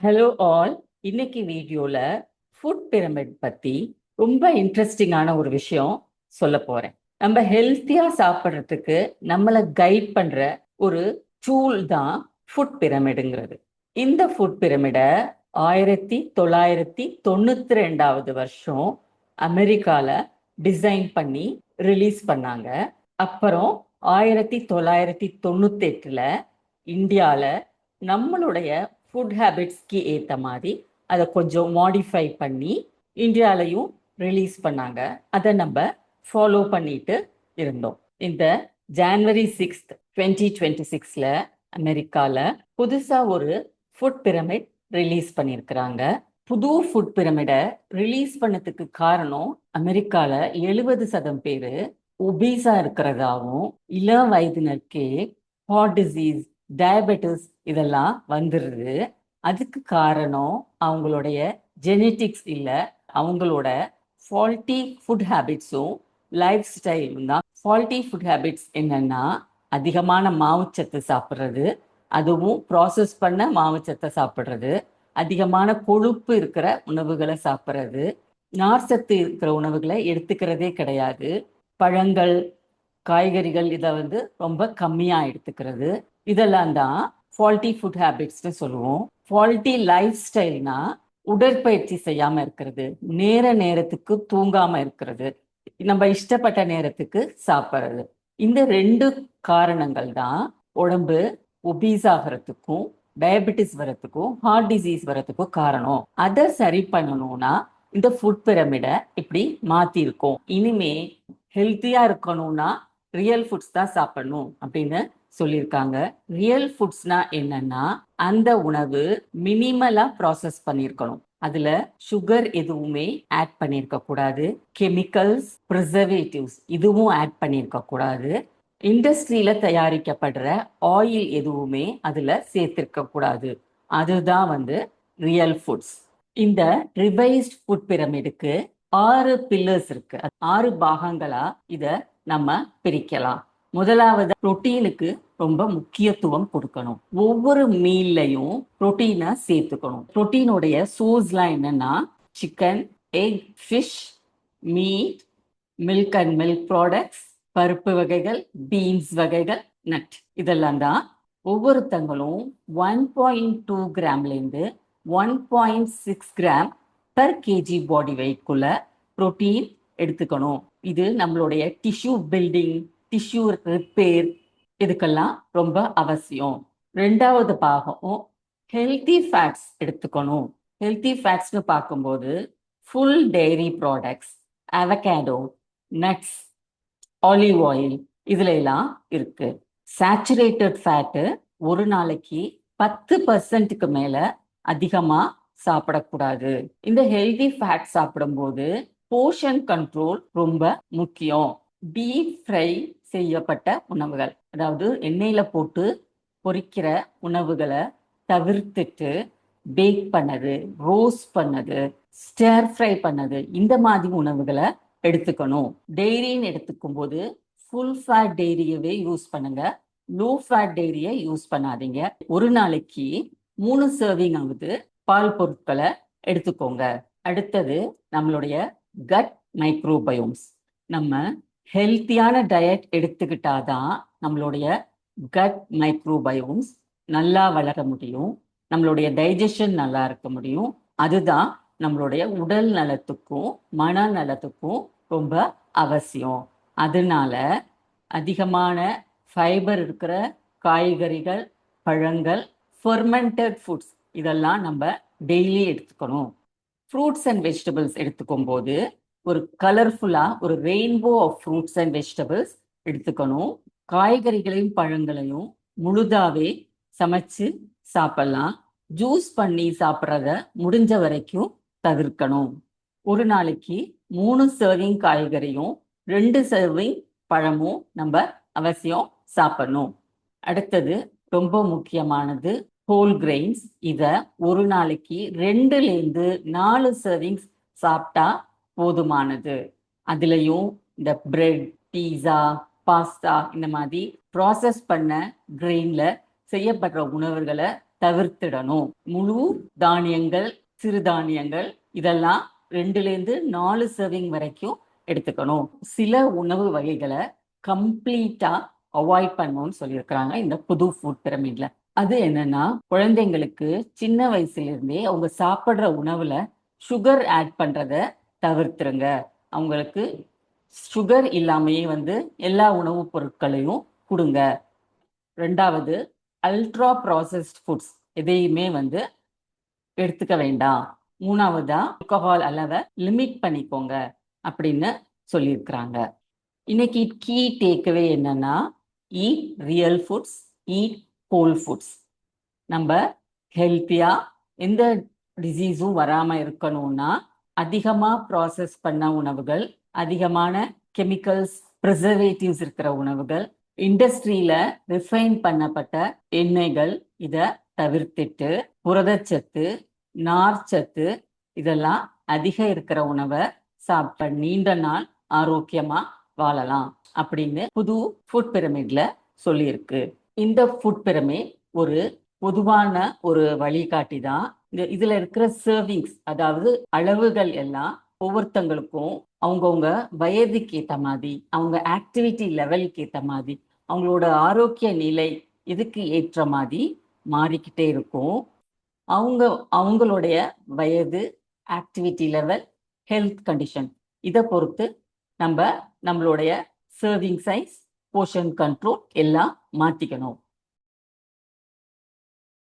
Hello all. இன்னைக்கு வீடியோல food pyramid பத்தி ரொம்ப இன்ட்ரெஸ்டிங்கான ஒரு விஷயம் சொல்ல போறேன். நம்ம ஹெல்த்தியா சாப்பிட்றதுக்கு நம்மளை கைட் பண்ற ஒரு டூல் தான் ஃபுட் பிரமிடுங்கிறது. இந்த ஃபுட் பிரமிடை 1992 வருஷம் அமெரிக்கால டிசைன் பண்ணி ரிலீஸ் பண்ணாங்க. அப்புறம் 1998 இந்தியால நம்மளுடைய ஃபுட் ஹேபிட்ஸ்க்கு ஏற்ற மாதிரி அதை கொஞ்சம் மாடிஃபை பண்ணி இந்தியாலையும் ரிலீஸ் பண்ணாங்க. அதை நம்ம ஃபாலோ பண்ணிட்டு இருந்தோம். இந்த ஜான்வரி 6, 2026 அமெரிக்கால புதுசா ஒரு ஃபுட் பிரமிட் ரிலீஸ் பண்ணியிருக்கிறாங்க. புது ஃபுட் பிரமிடை ரிலீஸ் பண்ணதுக்கு காரணம் அமெரிக்கால 70% பேரு ஒபீஸா இருக்கிறதாவும் இளம் வயதினருக்கே ஹார்ட் டிசீஸ், டயபெட்டிஸ் இதெல்லாம் வந்துடுது. அதுக்கு காரணம் அவங்களுடைய ஜெனட்டிக்ஸ் இல்லை, அவங்களோட ஃபால்ட்டி ஃபுட் ஹேபிட்ஸும் லைஃப் ஸ்டைலும் தான். ஃபால்ட்டி ஃபுட் ஹேபிட்ஸ் என்னன்னா, அதிகமான மாவுச்சத்து சாப்பிட்றது, அதுவும் ப்ராசஸ் பண்ண மாவுச்சத்தை சாப்பிட்றது, அதிகமான கொழுப்பு இருக்கிற உணவுகளை சாப்பிட்றது, நார்ச்சத்து இருக்கிற உணவுகளை எடுத்துக்கிறதே கிடையாது, பழங்கள், காய்கறிகள் இதை ரொம்ப கம்மியாக எடுத்துக்கிறது, இதெல்லாம் தான் ஃபால்ட்டி ஃபுட் ஹேபிட்ஸ்னு சொல்லுவோம். ஃபால்ட்டி லைஃப் ஸ்டைல்னா உடற்பயிற்சி செய்யாம இருக்கிறது, நேரத்துக்கு தூங்காம இருக்கிறது, நம்ம இஷ்டப்பட்ட நேரத்துக்கு சாப்பிட்றது. இந்த 2 காரணங்கள் தான் உடம்பு ஒபீஸ் ஆகிறதுக்கும் டயபெட்டிஸ் வரத்துக்கும் ஹார்ட் டிசீஸ் வரத்துக்கும் காரணம். அதை சரி பண்ணணும்னா இந்த ஃபுட் பிரமிடை இப்படி மாத்திருக்கோம். இனிமே ஹெல்த்தியா இருக்கணும்னா ரியல் ஃபுட்ஸ் தான் சாப்பிடணும் அப்படின்னு சொல்லியிருக்காங்க. ரியல் ஃபுட்ஸ்னா என்னன்னா, அந்த உணவு மினிமலா ப்ராசஸ் பண்ணியிருக்கணும். அதுல சுகர் எதுவுமே ஆட் பண்ணியிருக்க கூடாது, கெமிக்கல்ஸ், ப்ரிசர்வேட்டிவ்ஸ் இதுவும் ஆட் பண்ணியிருக்க கூடாது, இண்டஸ்ட்ரியில தயாரிக்கப்படுற ஆயில் எதுவுமே அதுல சேர்த்திருக்க கூடாது. அதுதான் ரியல் ஃபுட்ஸ். இந்த ரிவைஸ்ட் ஃபுட் பிரமிடுக்கு 6 பில்லர்ஸ் இருக்கு. 6 பாகங்களா இத நம்ம பிரிக்கலாம். முதலாவது, புரோட்டீனுக்கு ரொம்ப முக்கியத்துவம் கொடுக்கணும். ஒவ்வொரு மீல்லையும் புரோட்டீனை சேர்த்துக்கணும். புரோட்டீனுடைய சோர்ஸ்லாம் என்னன்னா, chicken, egg, fish, meet, milk and milk products, பருப்பு வகைகள், பீன்ஸ் வகைகள், நட் இதெல்லாம் தான். ஒவ்வொருத்தங்களும் 1.2 கிராம்லேருந்து 1.6 கிராம் பர் கேஜி பாடி வெயிட்குள்ள புரோட்டீன் எடுத்துக்கணும். இது நம்மளுடைய டிஷ்யூ பில்டிங், டிஷ்யூ ரிப்பேர் இதுக்கெல்லாம் ரொம்ப அவசியம். 2வது பாகம் ஹெல்தி ஃபேட்ஸ் எடுத்துக்கணும். ஹெல்தி ஃபேட்ஸ்னு பார்க்கும்போது full dairy products, avocado, nuts, olive oil இதுல எல்லாம் இருக்கு. சேச்சுரேட்டட் ஃபேட்டு ஒரு நாளைக்கு 10% மேல அதிகமா சாப்பிடக்கூடாது. இந்த ஹெல்தி ஃபேட் சாப்பிடும்போது போர்ஷன் கண்ட்ரோல் ரொம்ப முக்கியம். டீப் ஃப்ரை செய்யப்பட்ட உணவுகள், அதாவது எண்ணெயில போட்டு பொரிக்கிற உணவுகளை தவிர்த்துட்டு பேக் பண்ணது, ரோஸ்ட் பண்ணது, ஸ்டர் ஃப்ரை பண்ணது இந்த மாதிரி உணவுகளை எடுத்துக்கணும். டெய்ரின்னு எடுத்துக்கும் போது ஃபுல் ஃபேட் டெய்ரியவே யூஸ் பண்ணுங்க, லோ ஃபேட் டெய்ரியை யூஸ் பண்ணாதீங்க. ஒரு நாளைக்கு 3 சர்விங் ஆகுது பால் பொருட்களை எடுத்துக்கோங்க. அடுத்தது நம்மளுடைய கட் மைக்ரோபயோம்ஸ். நம்ம ஹெல்த்தியான டயட் எடுத்துக்கிட்டாதான் நம்மளுடைய கட் மைக்ரோபயோம்ஸ் நல்லா வளர முடியும், நம்மளுடைய டைஜஷன் நல்லா இருக்க முடியும். அதுதான் நம்மளுடைய உடல் நலத்துக்கும் மனநலத்துக்கும் ரொம்ப அவசியம். அதனால அதிகமான ஃபைபர் இருக்கிற காய்கறிகள், பழங்கள், ஃபெர்மெண்டட் ஃபுட்ஸ் இதெல்லாம் நம்ம டெய்லி எடுத்துக்கணும். ஃப்ரூட்ஸ் அண்ட் வெஜிடபிள்ஸ் எடுத்துக்கும் போது ஒரு கலர்ஃபுல்லா ஒரு rainbow of fruits and vegetables எடுத்துக்கணும். காய்கறிகளையும் பழங்களையும் முழுதாவே சமைச்சு சாப்பிடலாம். ஜூஸ் பண்ணி சாப்பிட்றத முடிஞ்ச வரைக்கும் தவிர்க்கணும். ஒரு நாளைக்கு 3 சர்விங் காய்கறியும் 2 சர்விங் பழமும் நம்ம அவசியம் சாப்பிடணும். அடுத்தது ரொம்ப முக்கியமானது ஹோல் கிரெயின்ஸ். இத ஒரு நாளைக்கு 2லேருந்து 4 சர்விங்ஸ் சாப்பிட்டா போதுமானது. அதுலயும் இந்த பிரெட், பீஸா, பாஸ்தா இந்த மாதிரி ப்ராசஸ் பண்ண கிரெயின்ல செய்யப்படுற உணவுகளை தவிர்த்திடணும். முழு தானியங்கள், சிறுதானியங்கள் இதெல்லாம் 2லேருந்து 4 சர்விங் வரைக்கும் எடுத்துக்கணும். சில உணவு வகைகளை கம்ப்ளீட்டா அவாய்ட் பண்ணணும்னு சொல்லியிருக்கிறாங்க இந்த புது ஃபுட் பிரமிட்ல. அது என்னன்னா, குழந்தைங்களுக்கு சின்ன வயசுல இருந்தே அவங்க சாப்பிடுற உணவுல சுகர் ஆட் பண்றத தவிர்த்துருங்க. அவங்களுக்கு சுகர் இல்லாமையே எல்லா உணவுப் பொருட்களையும் கொடுங்க. 2வது, அல்ட்ரா ப்ராசஸ்ட் ஃபுட்ஸ் எதையுமே எடுத்துக்க வேண்டாம். 3வதா, ஆல்கஹால் அளவை லிமிட் பண்ணிக்கோங்க அப்படின்னு சொல்லியிருக்கிறாங்க. இன்னைக்கு கீ டேக்அவே என்னன்னா, eat real foods, eat whole foods. நம்ம ஹெல்த்தியா எந்த டிசீஸும் வராம இருக்கணும்னா அதிகமா ப்ராசஸ் பண்ண உணவுகள், அதிகமான கெமிக்கல்ஸ், ப்ரிசர்வேட்டிவ்ஸ் இருக்கிற உணவுகள், இண்டஸ்ட்ரியில ரிஃபைன் பண்ணப்பட்ட எண்ணெய்கள் இத தவிர்த்துட்டு புரதச்சத்து, நார்ச்சத்து இதெல்லாம் அதிகம் இருக்கிற உணவை சாப்பிட்ட நீண்ட நாள் ஆரோக்கியமா வாழலாம் அப்படின்னு புது ஃபுட் பிரமிட்ல சொல்லியிருக்கு. இந்த ஃபுட் பிரமிட் ஒரு பொதுவான ஒரு வழிகாட்டி தான். இதுல இருக்கிற சர்விங்ஸ், அதாவது அளவுகள் எல்லாம் ஒவ்வொருத்தங்களுக்கும் அவங்கவுங்க வயதுக்கு ஏற்ற மாதிரி, அவங்க ஆக்டிவிட்டி லெவலுக்கு ஏற்ற மாதிரி, அவங்களோட ஆரோக்கிய நிலை இதுக்கு ஏற்ற மாதிரி மாறிக்கிட்டே இருக்கும். அவங்களுடைய வயது, ஆக்டிவிட்டி லெவல், ஹெல்த் கண்டிஷன் இதை பொறுத்து நம்மளுடைய சர்விங் சைஸ், போர்ஷன் கண்ட்ரோல் எல்லாம் மாற்றிக்கணும்.